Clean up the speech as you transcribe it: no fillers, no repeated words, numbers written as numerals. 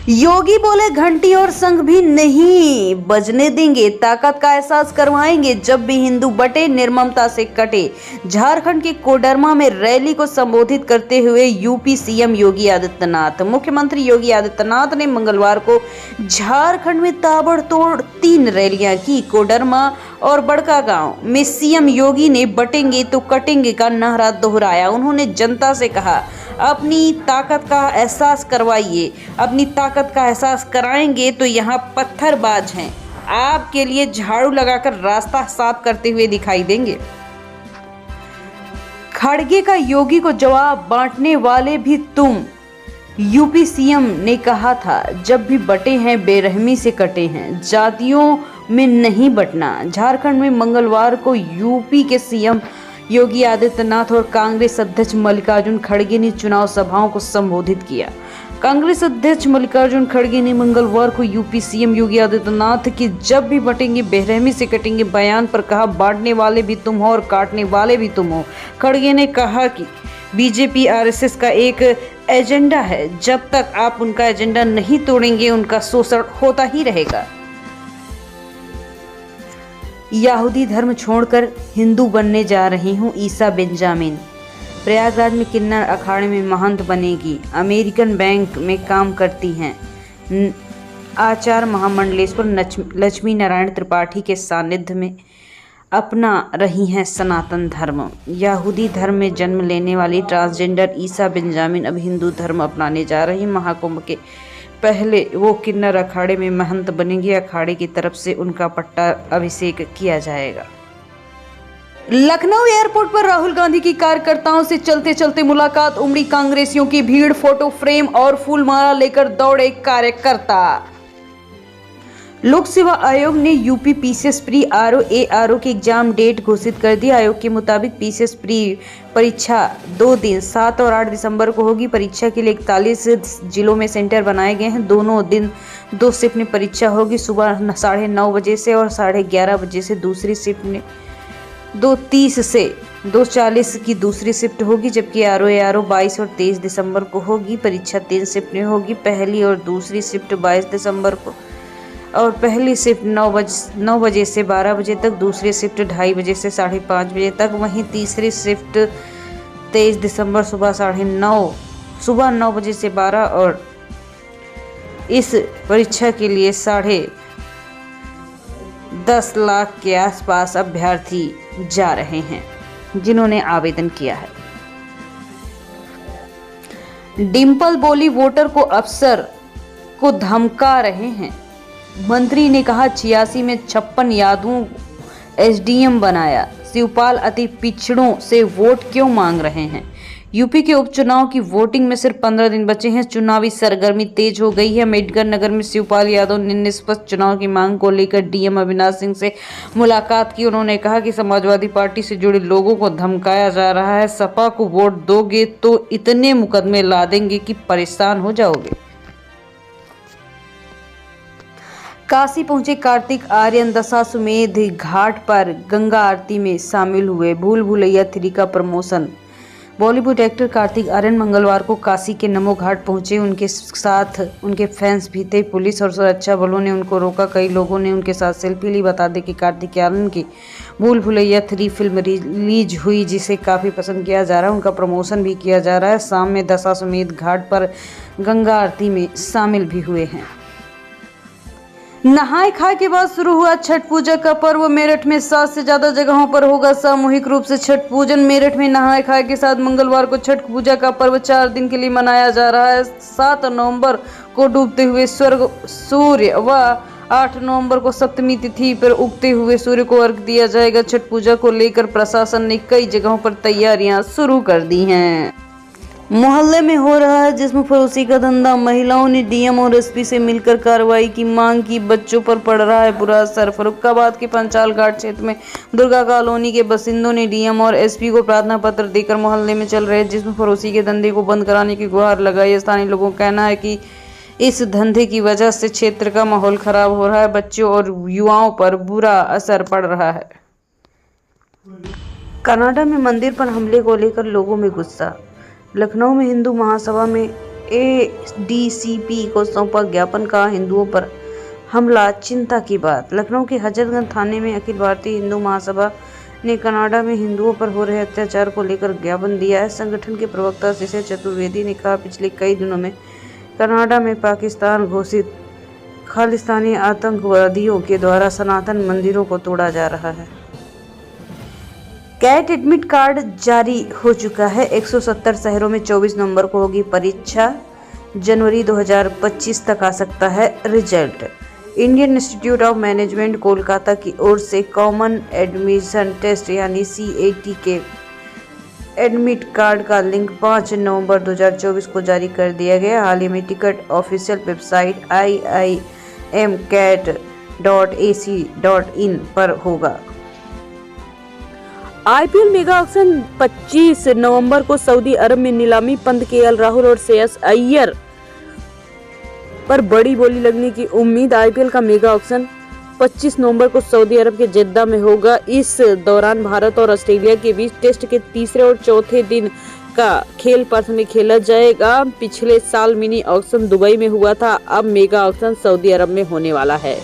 योगी बोले घंटी और शंख भी नहीं बजने देंगे, ताकत का एहसास करवाएंगे जब भी हिंदू बटे, निर्ममता से कटे। झारखंड के कोडरमा में रैली को संबोधित करते हुए यूपी सीएम योगी आदित्यनाथ। मुख्यमंत्री योगी आदित्यनाथ ने मंगलवार को झारखंड में ताबड़तोड़ 3 रैलियां की। कोडरमा और बड़कागांव में सीएम योगी ने बटेंगे तो कटेंगे का नारा दोहराया। उन्होंने जनता से कहा, अपनी ताकत का एहसास करवाइए, अपनी ताकत का एहसास कराएंगे तो यहाँ पत्थरबाज हैं, आपके लिए झाड़ू लगाकर रास्ता साफ करते हुए दिखाई देंगे। खड़गे का योगी को जवाब, बांटने वाले भी तुम। यूपी सीएम ने कहा था, जब भी बटे हैं बेरहमी से कटे हैं, जातियों में नहीं बटना। झारखंड में मंगलवार को यूपी के सीएम योगी आदित्यनाथ और कांग्रेस अध्यक्ष मल्लिकार्जुन खड़गे ने चुनाव सभाओं को संबोधित किया। कांग्रेस अध्यक्ष मल्लिकार्जुन खड़गे ने मंगलवार को यूपी सीएम योगी आदित्यनाथ की जब भी बटेंगे बेरहमी से कटेंगे बयान पर कहा, बांटने वाले भी तुम हो और काटने वाले भी तुम हो। खड़गे ने कहा कि बीजेपी आरएसएस का एक एजेंडा है, जब तक आप उनका एजेंडा नहीं तोड़ेंगे उनका शोषण होता ही रहेगा। यहूदी धर्म छोड़कर हिंदू बनने जा रही हूँ, ईसा बेंजामिन। प्रयागराज में किन्नर अखाड़े में महंत बनेगी, अमेरिकन बैंक में काम करती हैं। आचार्य महामंडलेश्वर लक्ष्मी नारायण त्रिपाठी के सानिध्य में अपना रही हैं सनातन धर्म। यहूदी धर्म में जन्म लेने वाली ट्रांसजेंडर ईसा बेंजामिन अब हिंदू धर्म अपनाने जा रही। महाकुंभ के पहले वो किन्नर अखाड़े में महंत बनेंगे। अखाड़े की तरफ से उनका पट्टा अभिषेक किया जाएगा। लखनऊ एयरपोर्ट पर राहुल गांधी की कार्यकर्ताओं से चलते चलते मुलाकात, उमड़ी कांग्रेसियों की भीड़, फोटो फ्रेम और फूलमाला लेकर दौड़े कार्यकर्ता। लोक सेवा आयोग ने UP PCS pre RO ARO की एग्जाम डेट घोषित कर दी। आयोग के मुताबिक पीसीएस प्री परीक्षा 2 दिन 7 और 8 दिसंबर को होगी। परीक्षा के लिए 41 जिलों में सेंटर बनाए गए हैं। दोनों दिन 2 शिफ्ट में परीक्षा होगी, सुबह 9:30 बजे से और 11:30 बजे से। दूसरी शिफ्ट में 2:30 से 2:40 की दूसरी शिफ्ट होगी, जबकि आरओ एआरओ 22 और 23 दिसंबर को होगी। परीक्षा 3 शिफ्ट में होगी, पहली और दूसरी शिफ्ट 22 दिसंबर को और पहली शिफ्ट 9 बजे से 12 बजे तक, दूसरी शिफ्ट 2:30 बजे से 5:30 बजे तक। वहीं तीसरी शिफ्ट 23 दिसंबर सुबह 9 बजे से 12 और इस परीक्षा के लिए 10.5 लाख के आसपास अभ्यर्थी जा रहे हैं जिन्होंने आवेदन किया है। डिंपल बोली, वोटर को अफसर को धमका रहे हैं। मंत्री ने कहा, 86 में 56 यादवों एसडीएम बनाया। शिवपाल अति पिछड़ों से वोट क्यों मांग रहे हैं। यूपी के उपचुनाव की वोटिंग में सिर्फ 15 दिन बचे हैं। चुनावी सरगर्मी तेज हो गई है। अम्बेडकर नगर में शिवपाल यादव ने निष्पक्ष चुनाव की मांग को लेकर डीएम अविनाश सिंह से मुलाकात की। उन्होंने कहा कि समाजवादी पार्टी से जुड़े लोगों को धमकाया जा रहा है। सपा को वोट दोगे तो इतने मुकदमे ला देंगे कि परेशान हो जाओगे। काशी पहुंचे कार्तिक आर्यन दशाश्वमेध घाट पर गंगा आरती में शामिल हुए। भूल भुलैया 3 का प्रमोशन। बॉलीवुड एक्टर कार्तिक आर्यन मंगलवार को काशी के नमो घाट पहुंचे। उनके साथ उनके फैंस भी थे। पुलिस और सुरक्षा बलों ने उनको रोका। कई लोगों ने उनके साथ सेल्फी ली। बता दें कि कार्तिक आर्यन की भूल भुलैया 3 फिल्म रिलीज हुई, जिसे काफ़ी पसंद किया जा रहा है। उनका प्रमोशन भी किया जा रहा है। शाम में दशाश्वमेध घाट पर गंगा आरती में शामिल भी हुए हैं। नहाय खाए के बाद शुरू हुआ छठ पूजा का पर्व। मेरठ में 7 से ज्यादा जगहों पर होगा सामूहिक रूप से छठ पूजन। मेरठ में नहाय खाए के साथ मंगलवार को छठ पूजा का पर्व 4 दिन के लिए मनाया जा रहा है। 7 नवंबर को डूबते हुए सूर्य व 8 नवंबर को सप्तमी तिथि पर उगते हुए सूर्य को अर्घ्य दिया जाएगा। छठ पूजा को लेकर प्रशासन ने कई जगहों पर तैयारियां शुरू कर दी हैं। मोहल्ले में हो रहा है जिस्म फरोशी का धंधा। महिलाओं ने डीएम और एसपी से मिलकर कार्रवाई की मांग की। बच्चों पर पड़ रहा है बुरा असर। फर्रुखाबाद के पंचाल घाट क्षेत्र में दुर्गा कॉलोनी के बासिंदों ने डीएम और एसपी को प्रार्थना पत्र देकर मोहल्ले में चल रहे जिस्म फरोशी के धंधे को बंद कराने की गुहार लगाई। स्थानीय लोगों का कहना है कि इस धंधे की वजह से क्षेत्र का माहौल खराब हो रहा है। बच्चों और युवाओं पर बुरा असर पड़ रहा है। कनाडा में मंदिर पर हमले को लेकर लोगों में गुस्सा। लखनऊ में हिंदू महासभा में एडीसीपी को सौंपा ज्ञापन का हिंदुओं पर हमला चिंता की बात। लखनऊ के हजरतगंज थाने में अखिल भारतीय हिंदू महासभा ने कनाडा में हिंदुओं पर हो रहे अत्याचार को लेकर ज्ञापन दिया है। संगठन के प्रवक्ता शिशिर चतुर्वेदी ने कहा, पिछले कई दिनों में कनाडा में पाकिस्तान घोषित खालिस्तानी आतंकवादियों के द्वारा सनातन मंदिरों को तोड़ा जा रहा है। कैट एडमिट कार्ड जारी हो चुका है। 170 शहरों में 24 नवंबर को होगी परीक्षा। जनवरी 2025 तक आ सकता है result. Indian institute of management Kolkata की ओर से कॉमन एडमिशन टेस्ट यानी CAT के एडमिट कार्ड का लिंक 5 नवंबर 2024 को जारी कर दिया गया। हाल ही में टिकट ऑफिशियल वेबसाइट iimcat.ac.in पर होगा। IPL मेगा ऑक्शन 25 नवंबर को सऊदी अरब में नीलामी। पंत, KL राहुल और श्रेयस अय्यर पर बड़ी बोली लगने की उम्मीद। IPL का मेगा ऑक्शन 25 नवंबर को सऊदी अरब के जेद्दा में होगा। इस दौरान भारत और ऑस्ट्रेलिया के बीच टेस्ट के तीसरे और चौथे दिन का खेल पर्थ में खेला जाएगा। पिछले साल मिनी ऑक्शन दुबई में हुआ था, अब मेगा ऑक्शन सऊदी अरब में होने वाला है।